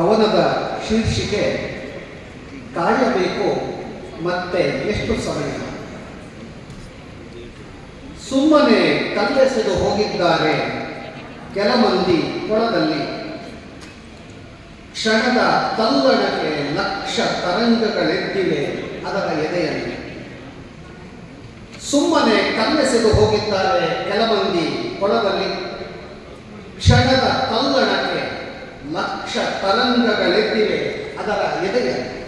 ಕವನದ ಶೀರ್ಷಿಕೆ ಕಾಯಬೇಕು ಮತ್ತೆ ಎಷ್ಟು ಸಮಯ. ಸುಮ್ಮನೆ ಕಲ್ಲೆಸೆದು ಹೋಗಿದ್ದಾರೆ ಕೆಲ ಮಂದಿ ಕೊಳದಲ್ಲಿ. ಕ್ಷಣದ ತಲ್ಲಣಕ್ಕೆ ಲಕ್ಷ ತರಂಗಗಳೆದ್ದಿವೆ ಅದರ ಎದೆಯಲ್ಲಿ. ಸುಮ್ಮನೆ ಕಲ್ಲೆಸೆದು ಹೋಗಿದ್ದಾರೆ ಕೆಲ ಮಂದಿ ಕೊಳದಲ್ಲಿ. ಕ್ಷಣದ ತಲ್ಲಣಕ್ಕೆ ಲಕ್ಷ ತರಂಗಗಳೆದ್ದಿವೆ ಅದರ ಎದೆಯಲ್ಲಿ.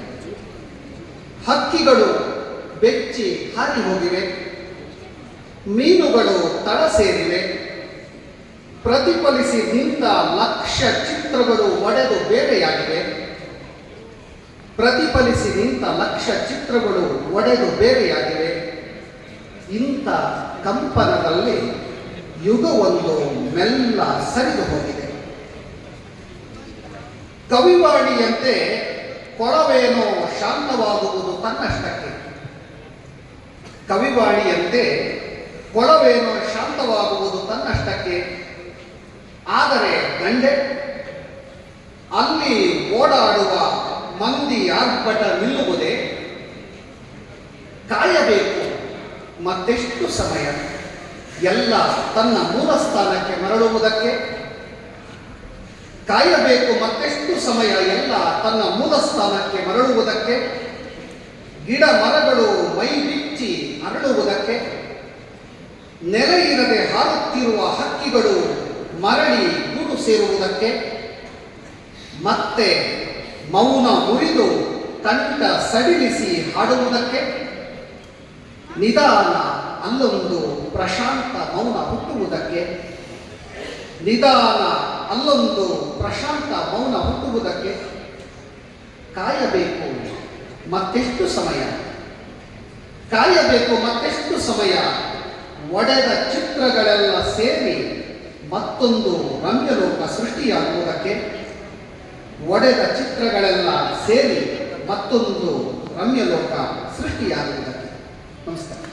ಹಕ್ಕಿಗಳು ಬೆಚ್ಚಿ ಹಾರಿ ಹೋಗಿವೆ, ಮೀನುಗಳು ತಳ ಸೇರಿವೆ. ಪ್ರತಿಫಲಿಸಿ ನಿಂತ ಲಕ್ಷ ಚಿತ್ರಗಳು ಒಡೆದು ಬೇರೆಯಾಗಿವೆ. ಪ್ರತಿಫಲಿಸಿ ನಿಂತ ಲಕ್ಷ ಚಿತ್ರಗಳು ಒಡೆದು ಬೇರೆಯಾಗಿವೆ. ಇಂಥ ಕಂಪನದಲ್ಲಿ ಯುಗವೊಂದು ಮೆಲ್ಲ ಸರಿದು ಹೋಗಿದೆ. ಕವಿವಾಣಿಯಂತೆ ಕೊಳವೇನೋ ಶಾಂತವಾಗುವುದು ತನ್ನಷ್ಟಕ್ಕೆ. ಕವಿವಾಣಿಯಂತೆ ಕೊಳವೇನೋ ಶಾಂತವಾಗುವುದು ತನ್ನಷ್ಟಕ್ಕೆ. ಆದರೆ ದಂಡೆ ಅಲ್ಲಿ ಓಡಾಡುವ ಮಂದಿ ಆರ್ಭಟ ನಿಲ್ಲುವುದೇ. ಕಾಯಬೇಕು ಮತ್ತೆಷ್ಟು ಸಮಯ ಎಲ್ಲ ತನ್ನ ಮೂಲ ಸ್ಥಾನಕ್ಕೆ ಮರಳುವುದಕ್ಕೆ. ಕಾಯಬೇಕು ಮತ್ತೆಷ್ಟು ಸಮಯ ಎಲ್ಲ ತನ್ನ ಮೂಲ ಸ್ಥಾನಕ್ಕೆ ಮರಳುವುದಕ್ಕೆ. ಗಿಡ ಮರಗಳು ಮೈ ಬಿಚ್ಚಿ ಅರಳುವುದಕ್ಕೆ. ನೆಲೆ ಇರದೆ ಹಾರುತ್ತಿರುವ ಹಕ್ಕಿಗಳು ಮರಳಿ ಗೂಡು ಸೇರುವುದಕ್ಕೆ. ಮತ್ತೆ ಮೌನ ಮುರಿದು ಕಂಠ ಸಡಿಲಿಸಿ ಹಾಡುವುದಕ್ಕೆ. ನಿಧಾನ ಅಲ್ಲೊಂದು ಪ್ರಶಾಂತ ಮೌನ ಹುಟ್ಟುವುದಕ್ಕೆ. ನಿಧಾನ ಅಲ್ಲೊಂದು ಪ್ರಶಾಂತ ಮೌನ ಹುಟ್ಟುವುದಕ್ಕೆ. ಕಾಯಬೇಕು ಮತ್ತೆಷ್ಟು ಸಮಯ. ಕಾಯಬೇಕು ಮತ್ತೆಷ್ಟು ಸಮಯ. ಒಡೆದ ಚಿತ್ರಗಳೆಲ್ಲ ಸೇರಿ ಮತ್ತೊಂದು ರಮ್ಯಲೋಕ ಸೃಷ್ಟಿಯಾಗುವುದಕ್ಕೆ. ಒಡೆದ ಚಿತ್ರಗಳೆಲ್ಲ ಸೇರಿ ಮತ್ತೊಂದು ರಮ್ಯಲೋಕ ಸೃಷ್ಟಿಯಾಗುವುದಕ್ಕೆ. ನಮಸ್ಕಾರ.